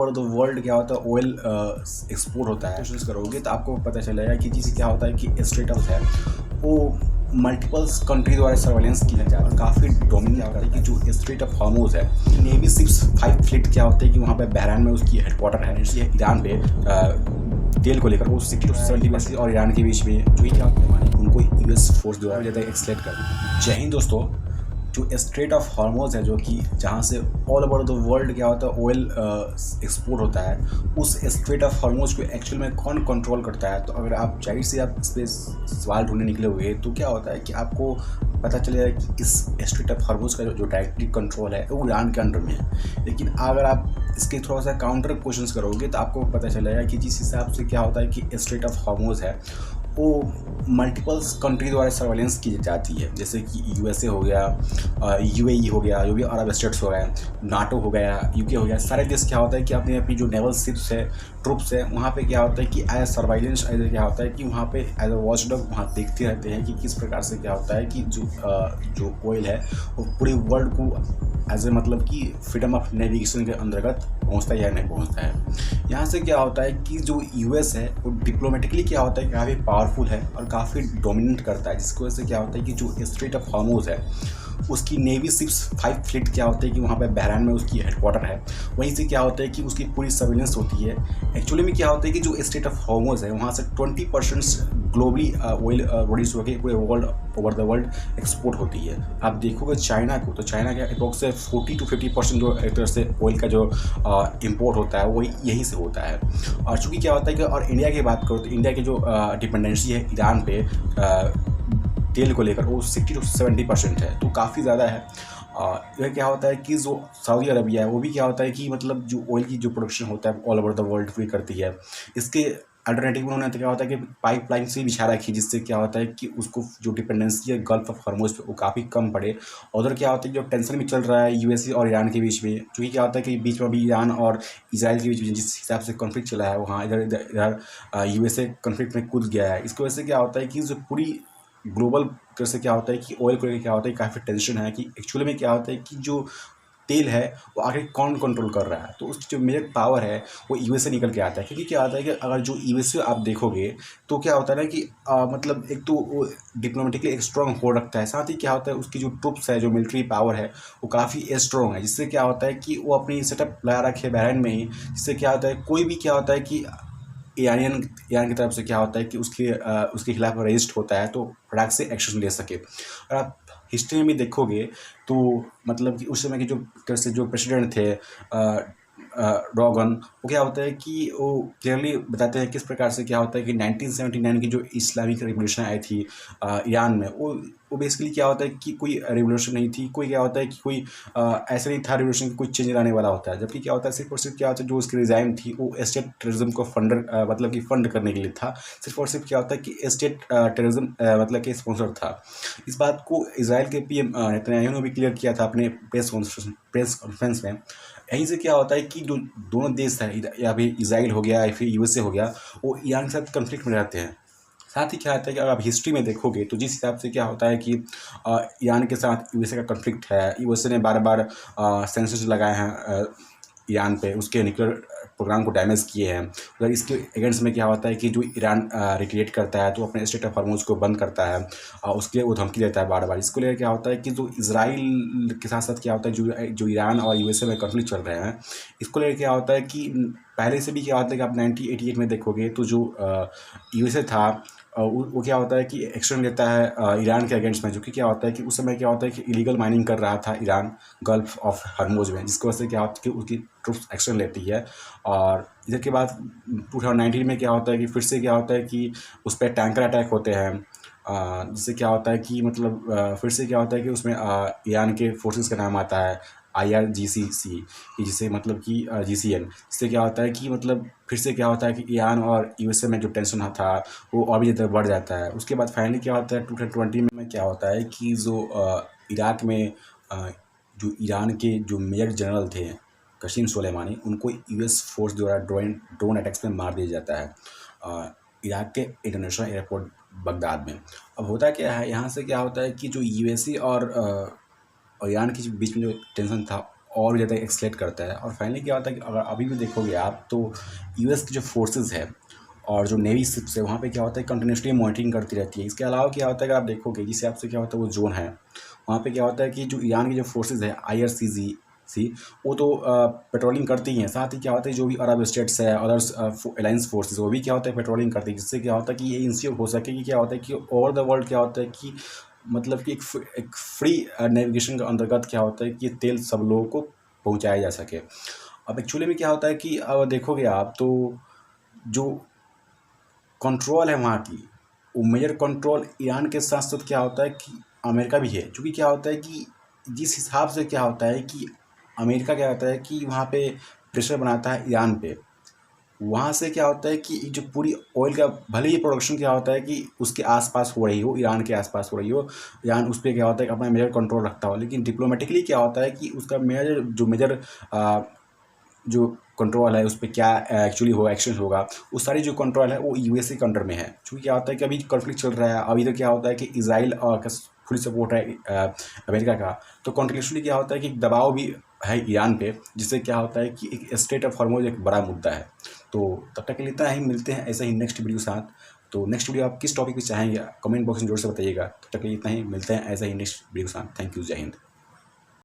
और the world क्या होता है, ऑयल एक्सपोर्ट होता है। कोशिश करोगे तो आपको पता चलेगा कि जिससे क्या होता है कि स्ट्रेट ऑफ है वो मल्टीपल्स कंट्री द्वारा सर्वेलेंस किया जाता है और काफ़ी डोमिनेट होता है कि जो स्ट्रेट ऑफ हॉर्मुज है, नेवी शिप्स 5 फ्लीट क्या होता है कि वहाँ पे बहरान में उसकी हेडक्वार्टर है। इसलिए ईरान पे तेल को लेकर वो 60 to 70% और ईरान के बीच में जो ही क्या होता है उनको यूएस फोर्स द्वारा ज़्यादा एक्सलेट कर। जय हिंद दोस्तों। जो स्ट्रेट ऑफ हॉर्मुज है, जो कि जहाँ से ऑल ओवर द वर्ल्ड क्या होता है ऑयल एक्सपोर्ट होता है, उस स्ट्रेट ऑफ हॉर्मुज को एक्चुअल में कौन कंट्रोल करता है? तो अगर आप जाहिर से आप इस पर सवाल ढूंढने निकले हुए तो क्या होता है कि आपको पता चलेगा कि इस स्ट्रेट ऑफ हॉर्मुज का जो डायरेक्टली कंट्रोल है वो ईरान के अंडर में है। लेकिन अगर आप इसके थोड़ा सा काउंटर क्वेश्चंस करोगे तो आपको पता चलेगा कि जिस हिसाब से क्या होता है कि स्ट्रेट ऑफ हॉर्मुज है वो मल्टीपल्स कंट्री द्वारा सर्वेलेंस की जाती है, जैसे कि यूएसए हो गया, यूएई हो गया, जो भी अरब स्टेट्स हो गए, नाटो हो गया, यूके हो गया। सारे देश क्या होता है कि अपनी अपनी जो नेवल शिप्स है, ट्रुप्स है, वहाँ पे क्या होता है कि एज सर्वाइलेंस एज क्या होता है कि वहाँ पे एज अ वॉच डॉग वहाँ देखते रहते हैं कि किस प्रकार से क्या होता है कि जो ऑयल है वो पूरी वर्ल्ड को एज ए मतलब कि फ्रीडम ऑफ नेविगेशन के अंतर्गत पहुँचता है या नहीं पहुँचता है। यहाँ से क्या होता है कि जो यूएस है वो डिप्लोमेटिकली क्या होता है काफ़ी पावरफुल है और काफ़ी डोमिनेट करता है, जिसकी वजह से क्या होता है कि जो स्ट्रेट ऑफ हॉर्मुज है उसकी नेवी शिप्स 5 फ्लीट क्या होता है कि वहाँ पे बहरान में उसकी हेडक्वार्टर है। वहीं से क्या होता है कि उसकी पूरी सर्विलेंस होती है। एक्चुअली में क्या होता है कि जो स्टेट ऑफ हॉर्मुज है वहाँ से 20% ग्लोबली ऑयल प्रोड्यूस होकर पूरे world over the world export होती है। आप देखोगे चाइना को, तो चाइना के अप्रोक्स 40 to 50% जो एक तरह से ऑयल का जो इम्पोर्ट होता है वही यहीं से होता है। और चूँकि क्या होता है कि और इंडिया की बात करो तो इंडिया की जो डिपेंडेंसी है ईरान पे तेल को लेकर वो 60 to 70% है, तो काफ़ी ज़्यादा है। यह क्या होता है कि जो सऊदी अरबिया है वो भी क्या होता है कि मतलब जो ऑयल की जो प्रोडक्शन होता है ऑल ओवर द वर्ल्ड भी करती है। इसके अल्टरनेटिव उन्होंने तो क्या होता है कि पाइपलाइन से बिछा रखी, जिससे क्या होता है कि उसको जो डिपेंडेंसी है गल्फ ऑफ हॉर्मुज पे वो काफ़ी कम पड़े। उधर क्या होता है जो टेंशन भी चल रहा है यूएसए और ईरान के बीच में, क्योंकि क्या होता है कि बीच में अभी ईरान और इसराइल के बीच में जिस हिसाब से कॉन्फ्लिक्ट चला है वहाँ इधर इधर इधर यूएसए कॉन्फ्लिक्ट में कूद गया है। इसकी वजह से क्या होता है कि जो पूरी ग्लोबल तरह से क्या होता है कि ऑयल को लेकर क्या होता है काफ़ी टेंशन है कि एक्चुअली में क्या होता है कि जो तेल है वो आखिर कौन कंट्रोल कर रहा है। तो उसकी जो मेजर पावर है वो यूएसए निकल के आता है, क्योंकि क्या होता है कि अगर जो यूएसए आप देखोगे तो क्या होता है ना कि मतलब एक तो वो डिप्लोमेटिकली एक स्ट्रॉन्ग होल्ड रखता है, साथ ही क्या होता है उसकी जो ट्रुप्स है, जो मिलिट्री पावर है वो काफ़ी स्ट्रॉन्ग है, जिससे क्या होता है कि वो अपनी सेटअप लगा रखे बहरीन में ही। जिससे क्या होता है कोई भी क्या होता है कि ईरान की तरफ से क्या होता है कि उसके खिलाफ रजिस्ट होता है तो फटाक से एक्शन ले सके। और आप हिस्ट्री में भी देखोगे तो मतलब कि उस समय के जो कैसे जो प्रेसिडेंट थे ड्रॉगन, वो क्या होता है कि वो क्लियरली बताते हैं किस प्रकार से क्या होता है कि 1979 की जो इस्लामिक रिवोल्यूशन आई थी ईरान में, वो बेसिकली क्या होता है कि कोई रिवोल्यूशन नहीं थी, कोई क्या होता है कि कोई ऐसा नहीं था रिवोल्यूशन की कोई चेंज लाने वाला होता है। जबकि क्या होता है सिर्फ और सिर्फ क्या होता है जो उसकी रिजाइम थी वो स्टेट टेररिज्म को मतलब कि फंड करने के लिए था। सिर्फ और सिर्फ क्या होता है कि स्टेट टेररिज्म मतलब कि स्पॉन्सर था। इस बात को इसराइल के पीएम नेतन्याहू ने भी क्लियर किया था अपने प्रेस कॉन्फ्रेंस में। यहीं से क्या होता है कि जो दोनों देश हैं या फिर इसराइल हो गया या फिर यूएसए हो गया, वो ईरान के साथ कन्फ्लिक्ट में रहते हैं। साथ ही क्या होता है कि अगर आप हिस्ट्री में देखोगे तो जिस हिसाब से क्या होता है कि ईरान के साथ यूएसए का कन्फ्लिक्ट है, यूएसए ने बार बार सेंसर्स लगाए हैं ईरान पे, उसके न्यूक्लियर प्रोग्राम को डैमेज किए हैं। अगर इसके अगेंस्ट में क्या होता है कि जो ईरान रिक्रिएट करता है तो अपने स्टेट ऑफ हॉर्मुज को बंद करता है, उसके लिए वो धमकी देता है बार बार। इसको लेकर क्या होता है कि जो इसराइल के साथ साथ क्या होता है जो ईरान और यूएसए में कॉन्फ्लिक्ट चल रहे हैं, इसको लेकर क्या होता है कि पहले से भी क्या होता है कि आप 1988 में देखोगे तो जो यूएसए था वो क्या होता है कि एक्शन लेता है ईरान के अगेंस्ट में, जो कि क्या होता है कि उस समय क्या होता है कि इलीगल माइनिंग कर रहा था ईरान गल्फ ऑफ हॉर्मुज में, जिसकी वजह से क्या होता है कि उसकी ट्रुप्स एक्शन लेती है। और इधर के बाद 2019 में क्या होता है कि फिर से क्या होता है कि उस पर टैंकर अटैक होते हैं, जिससे क्या होता है कि मतलब फिर से क्या होता है कि उसमें ईरान के फोर्सेस का नाम आता है IRGC, जिसे मतलब कि GCN। इससे क्या होता है कि मतलब फिर से क्या होता है कि ईरान और यूएसए में जो टेंशन था वो और भी ज़्यादा बढ़ जाता है। उसके बाद फाइनली क्या होता है 2020 में क्या होता है कि जो इराक में जो ईरान के जो मेजर जनरल थे कसीम सुलेमानी, उनको यूएस फोर्स द्वारा ड्रोन अटैक्स में मार दिया जाता है इराक के इंटरनेशनल एयरपोर्ट बगदाद में। अब होता क्या है यहाँ से क्या होता है कि जो यूएसए और ईरान के बीच में जो टेंशन था और ज़्यादा एक्सलेट करता है। और फाइनली क्या होता है कि अगर अभी भी देखोगे आप तो यूएस की जो फोर्सेस है और जो नेवी शिप्स है वहाँ पे क्या होता है कंटिन्यूसली मॉनिटरिंग करती रहती है। इसके अलावा क्या होता है अगर आप देखोगे जिस हिसाब से क्या होता है वो जोन है वहाँ पे क्या होता है कि जो ईरान की जो फोर्सेज है IRGC वो तो पेट्रोलिंग करती ही हैं, साथ ही क्या होता है जो भी अरब स्टेट्स है अदर्स अलायंस फोर्सेज वो भी क्या होता है पेट्रोलिंग करती है, जिससे क्या होता है कि ये इंश्योर हो सके कि क्या होता है कि ओवर द वर्ल्ड क्या होता है कि मतलब कि एक फ्री नेविगेशन के अंतर्गत क्या होता है कि तेल सब लोगों को पहुंचाया जा सके। अब एक्चुअली में क्या होता है कि अब देखोगे आप तो जो कंट्रोल है वहाँ की वो मेजर कंट्रोल ईरान के साथ साथ क्या होता है कि अमेरिका भी है, क्योंकि क्या होता है कि जिस हिसाब से क्या होता है कि अमेरिका क्या होता है कि वहाँ पे प्रेशर बनाता है ईरान पे, वहाँ से क्या होता है कि जो पूरी ऑयल का भले ही प्रोडक्शन क्या होता है कि उसके आसपास हो रही हो, ईरान के आसपास हो रही हो, ईरान उस पर क्या होता है कि अपना मेजर कंट्रोल रखता हो, लेकिन डिप्लोमेटिकली क्या होता है कि उसका मेजर जो कंट्रोल है उस पर क्या एक्चुअली होगा एक्शन होगा वो सारी जो कंट्रोल है वो यूएसए के अंडर में है। क्योंकि क्या होता है कि अभी कॉन्फ्लिक्ट चल रहा है, अभी तो क्या होता है कि इजराइल का फुल सपोर्ट है अमेरिका का, तो कॉन्टिन्यूसली क्या होता है कि दबाव भी है ईरान पे, जिससे क्या होता है कि एक स्टेट ऑफ हॉर्मोज एक बड़ा मुद्दा है। तो तब तक के लिए इतना ही, मिलते हैं ऐसे ही नेक्स्ट वीडियो के साथ। तो नेक्स्ट वीडियो आप किस टॉपिक पे चाहेंगे कमेंट बॉक्स में जरूर से बताइएगा। तब तक के लिए इतना ही, मिलते हैं ऐसे ही नेक्स्ट वीडियो के साथ। थैंक यू, जय हिंद।